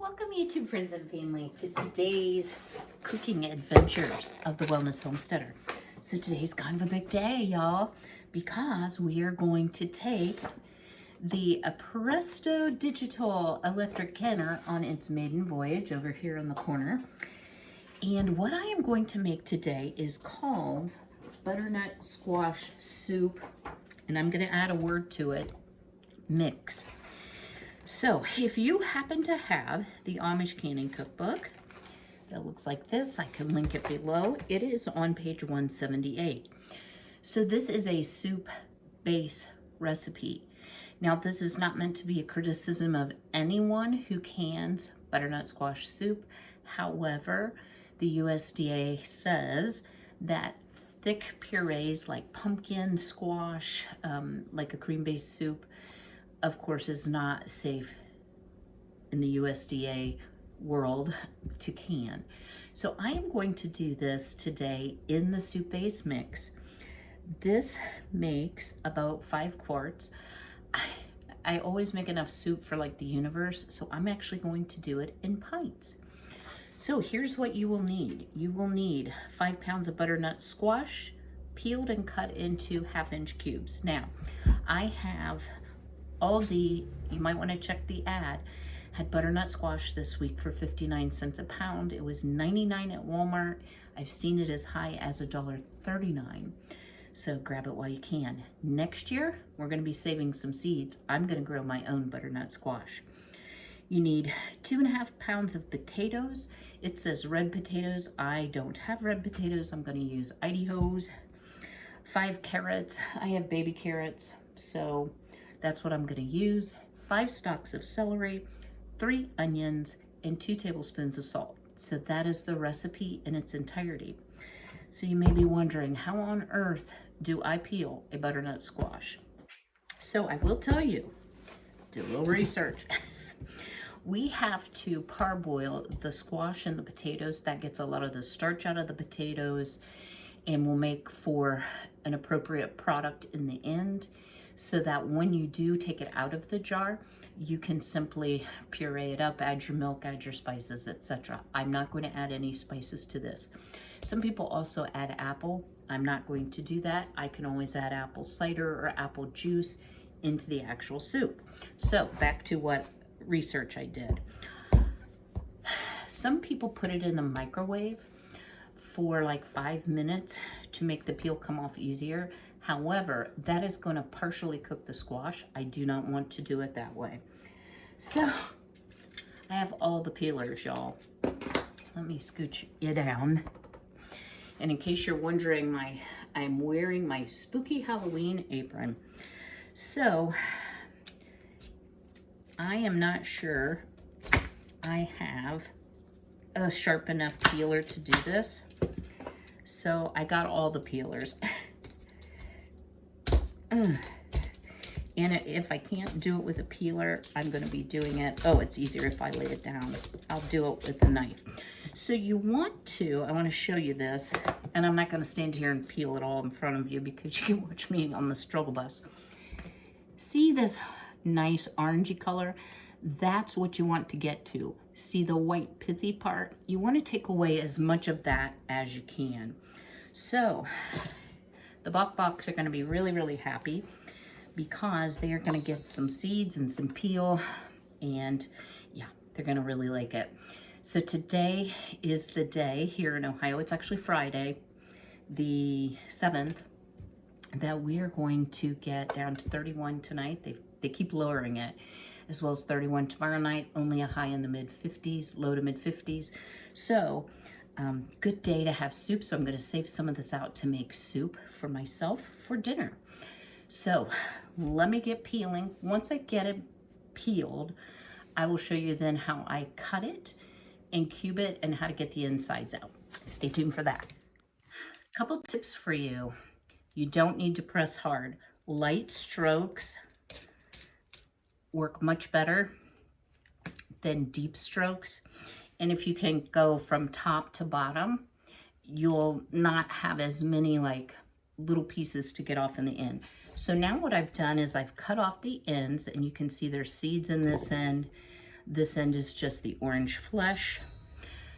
Welcome YouTube friends and family to today's cooking adventures of the Wellness Homesteader. So today's kind of a big day, y'all, because we are going to take the Presto Digital Electric Canner on its maiden voyage over here in the corner. And what I am going to make today is called Butternut Squash Soup, and I'm going to add a word to it, mix. So if you happen to have the Amish Canning Cookbook that looks like this, I can link it below. It is on page 178. So this is a soup base recipe. Now this is not meant to be a criticism of anyone who cans butternut squash soup. However, the USDA says that thick purees like pumpkin, squash, like a cream-based soup, of course, is not safe in the USDA world to can. So I am going to do this today in the soup base mix. This makes about 5 quarts. I always make enough soup for like the universe, so I'm actually going to do it in pints. So here's what you will need. You will need 5 pounds of butternut squash, peeled and cut into 1/2-inch cubes. Now, I have Aldi, you might want to check the ad, had butternut squash this week for 59 cents a pound. It was 99 at Walmart. I've seen it as high as $1.39. So grab it while you can. Next year, we're going to be saving some seeds. I'm going to grow my own butternut squash. You need 2.5 pounds of potatoes. It says red potatoes. I don't have red potatoes. I'm going to use Idaho's. 5 carrots. I have baby carrots, so that's what I'm going to use. 5 stalks of celery, 3 onions, and 2 tablespoons of salt. So that is the recipe in its entirety. So you may be wondering, how on earth do I peel a butternut squash? So I will tell you, do a little research. We have to parboil the squash and the potatoes. That gets a lot of the starch out of the potatoes and will make for an appropriate product in the end, so that when you do take it out of the jar, you can simply puree it up, add your milk, add your spices, etc. I'm not going to add any spices to this. Some people also add apple. I'm not going to do that. I can always add apple cider or apple juice into the actual soup. So back to what research I did. Some people put it in the microwave for like 5 minutes to make the peel come off easier. However, that is going to partially cook the squash. I do not want to do it that way. So I have all the peelers, y'all. Let me scooch you down. And in case you're wondering, I'm wearing my spooky Halloween apron. So I am not sure I have a sharp enough peeler to do this. So I got all the peelers. And if I can't do it with a peeler, I'm going to be doing it. Oh, it's easier if I lay it down. I'll do it with a knife. So you want to, I want to show you this, and I'm not going to stand here and peel it all in front of you because you can watch me on the struggle bus. See this nice orangey color? That's what you want to get to. See the white pithy part? You want to take away as much of that as you can. So the Bok Boks are going to be really, really happy because they are going to get some seeds and some peel, and yeah, they're going to really like it. So today is the day here in Ohio. It's actually Friday, the 7th, that we are going to get down to 31 tonight. They keep lowering it, as well as 31 tomorrow night, only a high in the mid-50s, low to mid-50s. So good day to have soup, so I'm going to save some of this out to make soup for myself for dinner. So let me get peeling. Once I get it peeled, I will show you then how I cut it and cube it and how to get the insides out. Stay tuned for that. A couple tips for you. You don't need to press hard. Light strokes work much better than deep strokes. And if you can go from top to bottom, you'll not have as many like little pieces to get off in the end. So now what I've done is I've cut off the ends, and you can see there's seeds in this end. This end is just the orange flesh.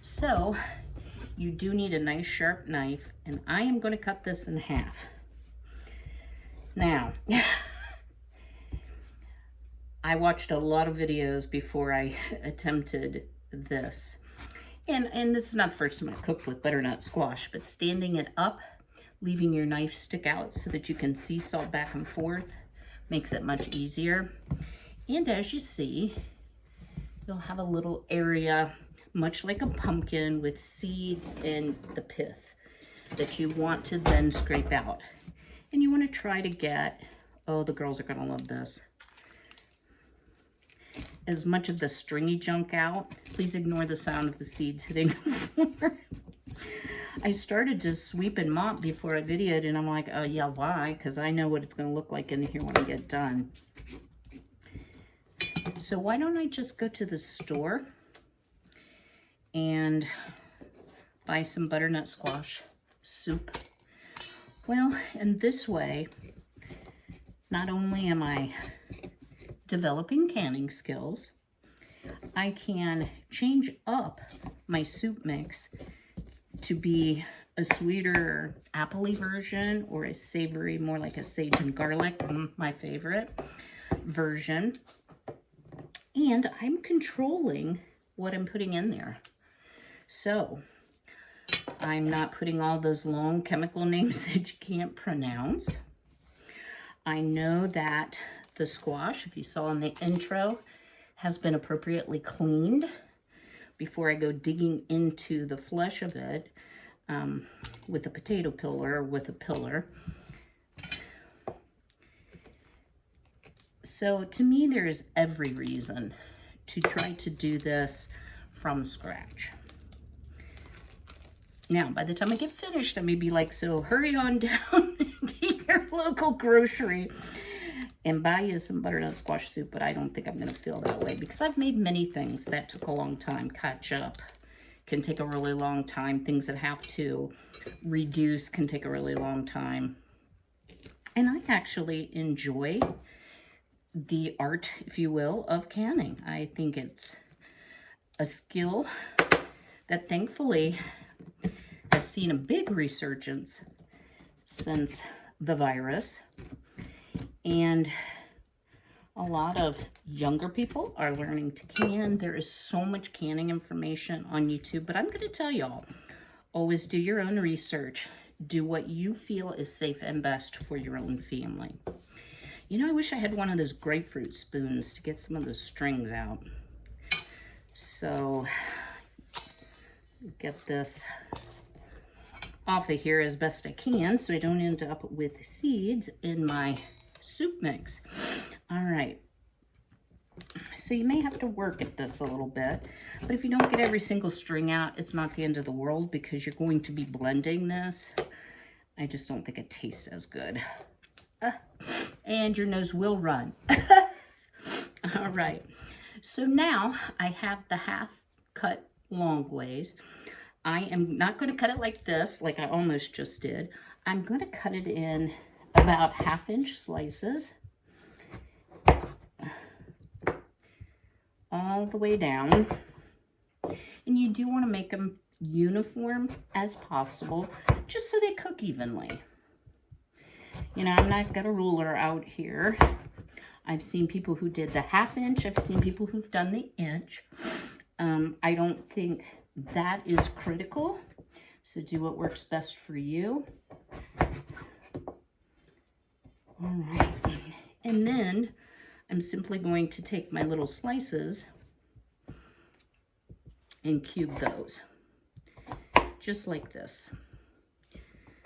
So you do need a nice sharp knife, and I am going to cut this in half. Now, I watched a lot of videos before I attempted this. And this is not the first time I cooked with butternut squash, but standing it up, leaving your knife stick out so that you can seesaw back and forth makes it much easier. And as you see, you'll have a little area, much like a pumpkin, with seeds and the pith that you want to then scrape out. And you want to try to get, oh, the girls are going to love this, as much of the stringy junk out. Please ignore the sound of the seeds hitting the floor. I started to sweep and mop before I videoed, and I'm like, oh yeah, why? Because I know what it's going to look like in here when I get done. So why don't I just go to the store and buy some butternut squash soup? Well, and this way, not only am I developing canning skills, I can change up my soup mix to be a sweeter appley version, or a savory, more like a sage and garlic, my favorite version. And I'm controlling what I'm putting in there. So I'm not putting all those long chemical names that you can't pronounce. I know that the squash, if you saw in the intro, has been appropriately cleaned before I go digging into the flesh of it with a potato peeler or with a pillar. So to me, there is every reason to try to do this from scratch. Now, by the time I get finished, I may be like, so hurry on down to your local grocery and buy you some butternut squash soup, but I don't think I'm going to feel that way, because I've made many things that took a long time. Ketchup can take a really long time. Things that have to reduce can take a really long time. And I actually enjoy the art, if you will, of canning. I think it's a skill that thankfully has seen a big resurgence since the virus. And a lot of younger people are learning to can. There is so much canning information on YouTube, but I'm going to tell y'all, always do your own research. Do what you feel is safe and best for your own family. You know, I wish I had one of those grapefruit spoons to get some of those strings out. So, get this off of here as best I can so I don't end up with seeds in my soup mix. All right. So you may have to work at this a little bit, but if you don't get every single string out, it's not the end of the world, because you're going to be blending this. I just don't think it tastes as good. And your nose will run. All right. So now I have the half cut long ways. I am not going to cut it like this, like I almost just did. I'm going to cut it in about 1/2-inch slices, all the way down. And you do want to make them uniform as possible, just so they cook evenly. You know, I'm not got a ruler out here. I've seen people who did the 1/2 inch. I've seen people who've done the inch. I don't think that is critical. So do what works best for you. All right. And then I'm simply going to take my little slices and cube those, just like this.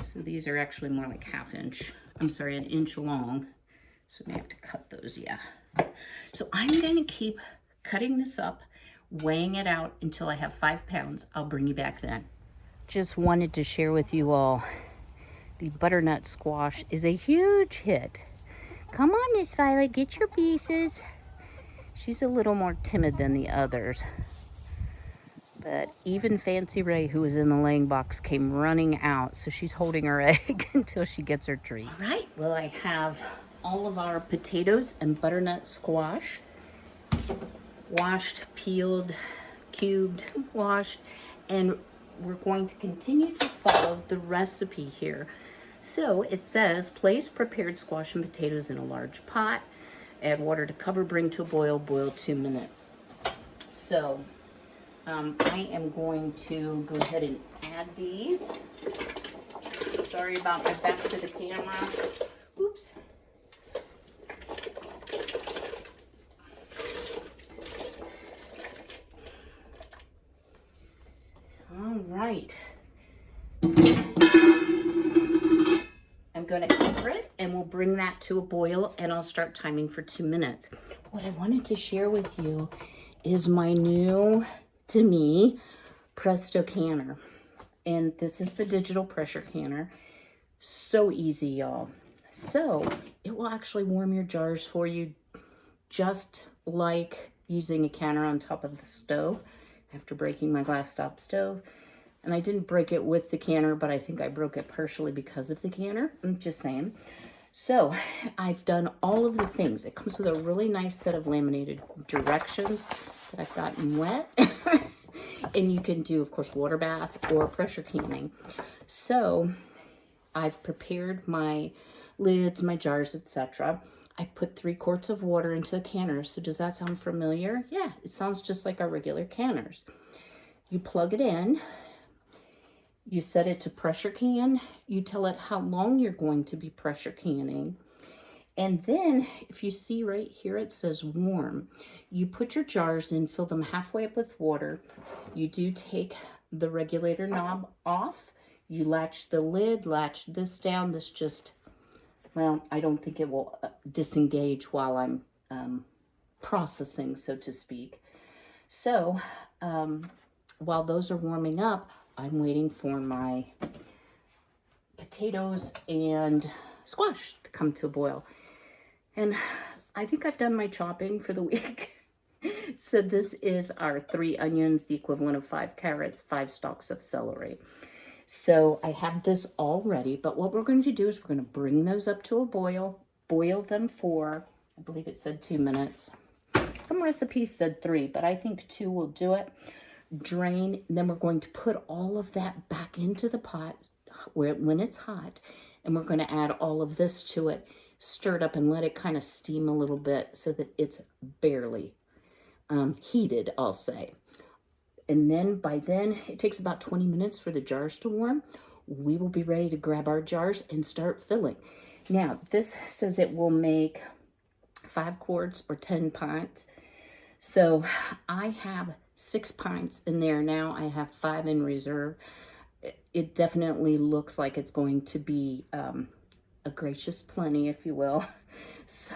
So these are actually more like 1/2 inch. I'm sorry, 1 inch long. So I may have to cut those, yeah. So I'm going to keep cutting this up, weighing it out until I have 5 pounds. I'll bring you back then. Just wanted to share with you all, the butternut squash is a huge hit. Come on, Miss Violet, get your pieces. She's a little more timid than the others. But even Fancy Ray, who was in the laying box, came running out. So she's holding her egg until she gets her treat. All right, well, I have all of our potatoes and butternut squash washed, peeled, cubed, washed, and we're going to continue to follow the recipe here. So it says, place prepared squash and potatoes in a large pot, add water to cover, bring to a boil, boil 2 minutes. So I am going to go ahead and add these. Sorry about my back to the camera. Oops. All right. I'm going to cover it and we'll bring that to a boil and I'll start timing for 2 minutes. What I wanted to share with you is my new, to me, Presto canner. And this is the digital pressure canner. So easy, y'all. So it will actually warm your jars for you just like using a canner on top of the stove after breaking my glass top stove. And I didn't break it with the canner, but I think I broke it partially because of the canner. I'm just saying. So I've done all of the things. It comes with a really nice set of laminated directions that I've gotten wet. And you can do, of course, water bath or pressure canning. So I've prepared my lids, my jars, etc. I put 3 quarts of water into a canner. So does that sound familiar? Yeah, it sounds just like our regular canners. You plug it in. You set it to pressure can. You tell it how long you're going to be pressure canning. And then if you see right here, it says warm. You put your jars in, fill them halfway up with water. You do take the regulator knob off. You latch the lid, latch this down. This just, well, I don't think it will disengage while I'm processing, so to speak. So while those are warming up, I'm waiting for my potatoes and squash to come to a boil. And I think I've done my chopping for the week. So this is our 3 onions, the equivalent of 5 carrots, 5 stalks of celery. So I have this all ready, but what we're going to do is we're going to bring those up to a boil, boil them for, I believe it said 2 minutes. Some recipes said 3, but I think 2 will do it. Drain, and then we're going to put all of that back into the pot when it's hot, and we're going to add all of this to it, stir it up and let it kind of steam a little bit so that it's barely heated, I'll say. And then by then, it takes about 20 minutes for the jars to warm. We will be ready to grab our jars and start filling. Now, this says it will make 5 quarts or 10 pints. So I have 6 pints in there now. I have 5 in reserve. It definitely looks like it's going to be a gracious plenty, if you will. So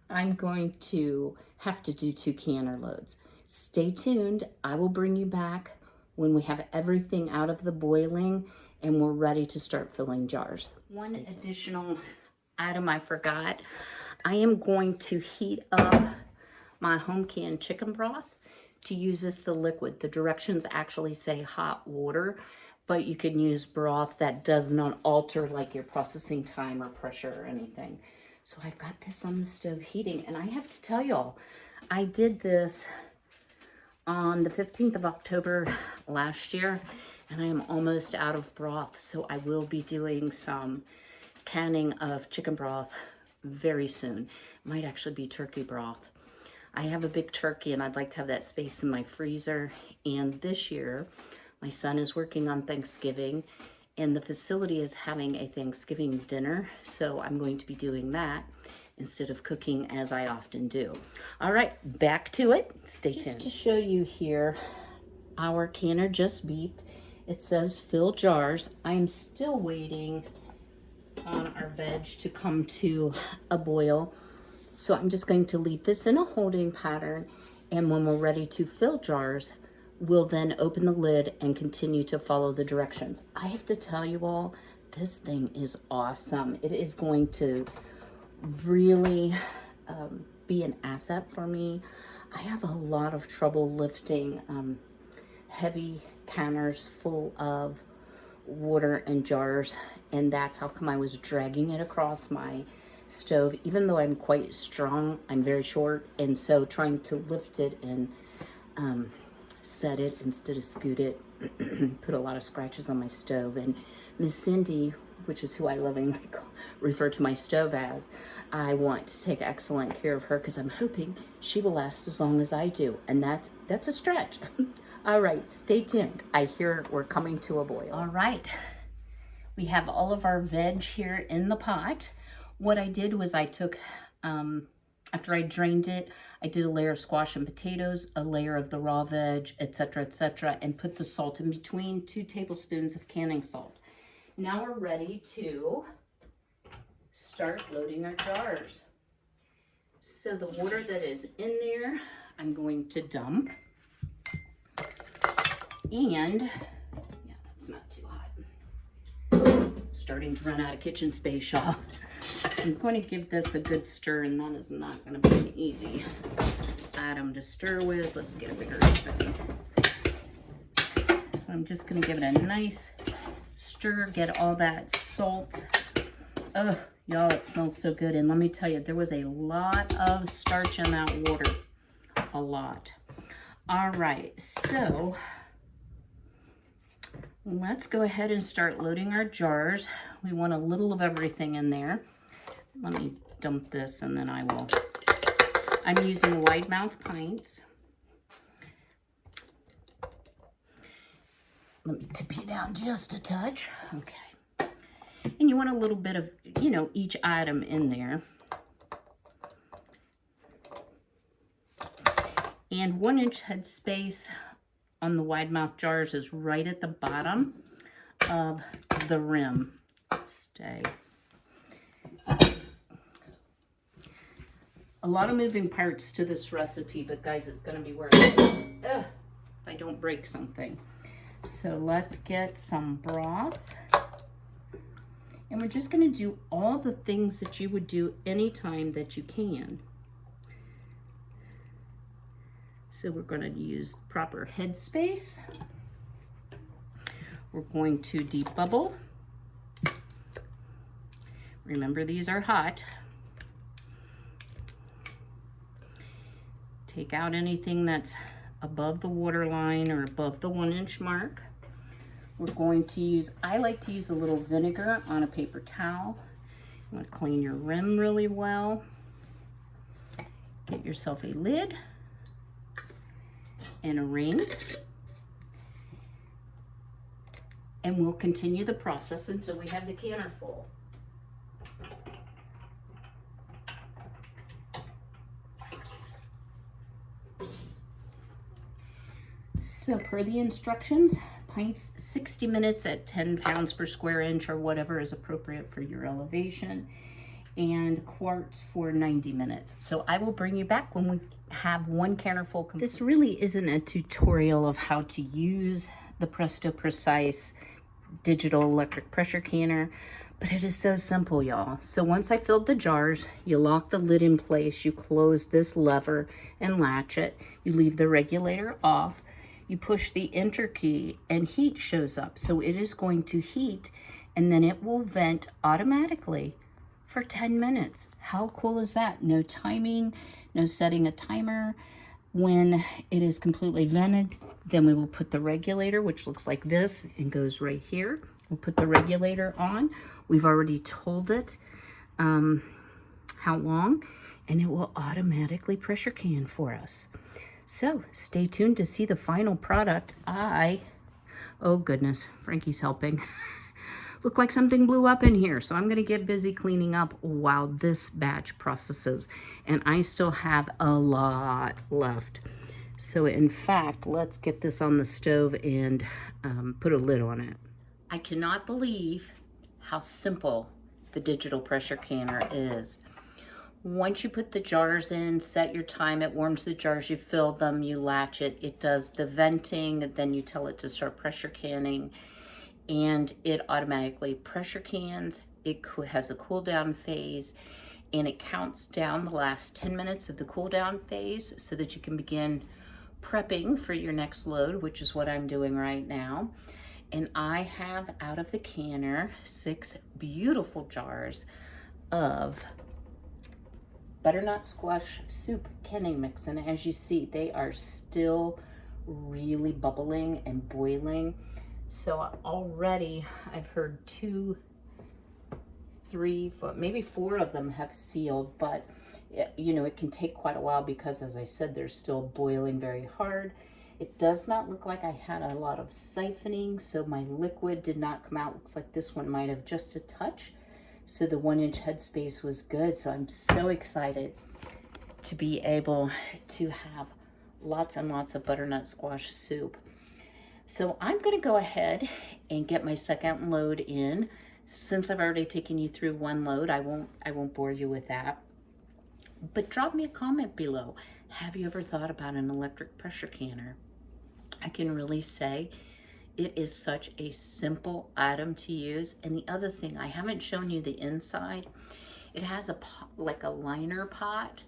I'm going to have to do 2 canner loads. Stay tuned. I will bring you back when we have everything out of the boiling and we're ready to start filling jars. One additional item I forgot. I am going to heat up my home canned chicken broth to use as the liquid. The directions actually say hot water, but you can use broth that does not alter like your processing time or pressure or anything. So I've got this on the stove heating, and I have to tell y'all, I did this on the 15th of October last year, and I am almost out of broth, so I will be doing some canning of chicken broth very soon. Might actually be turkey broth. I have a big turkey and I'd like to have that space in my freezer. And this year, my son is working on Thanksgiving and the facility is having a Thanksgiving dinner. So I'm going to be doing that instead of cooking as I often do. All right, back to it. Stay tuned. Just to show you here, our canner just beeped. It says fill jars. I'm still waiting on our veg to come to a boil. So I'm just going to leave this in a holding pattern, and when we're ready to fill jars, we'll then open the lid and continue to follow the directions. I have to tell you all, this thing is awesome. It is going to really be an asset for me. I have a lot of trouble lifting heavy canners full of water and jars, and that's how come I was dragging it across my stove. Even though I'm quite strong, I'm very short, and so trying to lift it and set it instead of scoot it put a lot of scratches on my stove. And Miss Cindy, which is who I lovingly refer to my stove as, I want to take excellent care of her because I'm hoping she will last as long as I do, and that's a stretch. All right, stay tuned. I hear we're coming to a boil. All right, we have all of our veg here in the pot. What I did was I took, after I drained it, I did a layer of squash and potatoes, a layer of the raw veg, etc., and put the salt in between, 2 tablespoons of canning salt. Now we're ready to start loading our jars. So the water that is in there, I'm going to dump. And, yeah, that's not too hot. Starting to run out of kitchen space, y'all. I'm going to give this a good stir, and that is not going to be an easy item to stir with. Let's get a bigger spoon. So I'm just going to give it a nice stir, get all that salt. Oh, y'all, it smells so good. And let me tell you, there was a lot of starch in that water. A lot. All right, so let's go ahead and start loading our jars. We want a little of everything in there. Let me dump this and then I will. I'm using wide mouth pints. Let me tip you down just a touch. Okay. And you want a little bit of, you know, each item in there. And 1 inch head space on the wide mouth jars is right at the bottom of the rim. Stay. A lot of moving parts to this recipe, but guys, it's going to be worth it. Ugh, if I don't break something. So let's get some broth. And we're just going to do all the things that you would do anytime that you can. So we're going to use proper head space. We're going to debubble. Remember, these are hot. Take out anything that's above the water line or above the 1 inch mark. We're going to use, I like to use a little vinegar on a paper towel. You want to clean your rim really well. Get yourself a lid and a ring. And we'll continue the process until we have the canner full. So per the instructions, pints 60 minutes at 10 pounds per square inch or whatever is appropriate for your elevation, and quarts for 90 minutes. So I will bring you back when we have 1 canner full complete. This really isn't a tutorial of how to use the Presto Precise Digital Electric Pressure Canner, but it is so simple, y'all. So once I filled the jars, you lock the lid in place, you close this lever and latch it, you leave the regulator off, you push the enter key and heat shows up. So it is going to heat and then it will vent automatically for 10 minutes. How cool is that? No timing, no setting a timer. When it is completely vented, then we will put the regulator, which looks like this and goes right here. We'll put the regulator on. We've already told it how long, and it will automatically pressure can for us. So stay tuned to see the final product. Oh goodness, Frankie's helping. Look like something blew up in here, so I'm gonna get busy cleaning up while this batch processes. And I still have a lot left. So in fact, let's get this on the stove and put a lid on it. I cannot believe how simple the digital pressure canner is. Once you put the jars in, set your time, it warms the jars, you fill them, you latch it, it does the venting, then you tell it to start pressure canning, and it automatically pressure cans. It has a cool down phase, and it counts down the last 10 minutes of the cool down phase so that you can begin prepping for your next load, which is what I'm doing right now. And I have out of the canner 6 beautiful jars of butternut squash soup canning mix. And as you see, they are still really bubbling and boiling. So already I've heard 2, 3, maybe 4 of them have sealed, but you know, it can take quite a while because, as I said, they're still boiling very hard. It does not look like I had a lot of siphoning, so my liquid did not come out. Looks like this one might have just a touch. So the 1-inch headspace was good. So I'm so excited to be able to have lots and lots of butternut squash soup. So I'm going to go ahead and get my second load in. Since I've already taken you through one load, I won't bore you with that. But drop me a comment below. Have you ever thought about an electric pressure canner? I can really say it is such a simple item to use. And the other thing, I haven't shown you the inside. It has a pot, like a liner pot.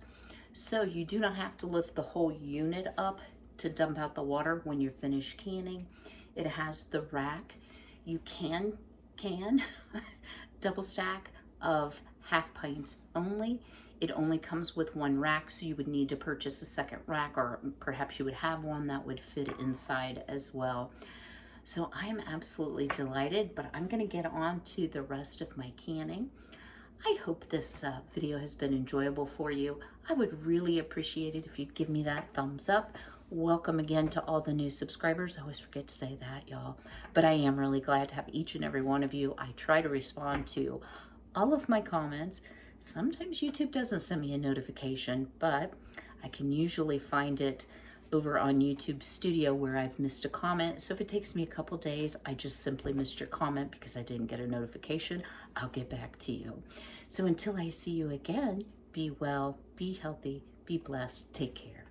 So you do not have to lift the whole unit up to dump out the water when you're finished canning. It has the rack. You can double stack of half pints only. It only comes with 1 rack, so you would need to purchase a second rack, or perhaps you would have one that would fit inside as well. So I am absolutely delighted, but I'm going to get on to the rest of my canning. I hope this video has been enjoyable for you. I would really appreciate it if you'd give me that thumbs up. Welcome again to all the new subscribers. I always forget to say that, y'all. But I am really glad to have each and every one of you. I try to respond to all of my comments. Sometimes YouTube doesn't send me a notification, but I can usually find it over on YouTube Studio where I've missed a comment. So if it takes me a couple days, I just simply missed your comment because I didn't get a notification, I'll get back to you. So until I see you again, be well, be healthy, be blessed, take care.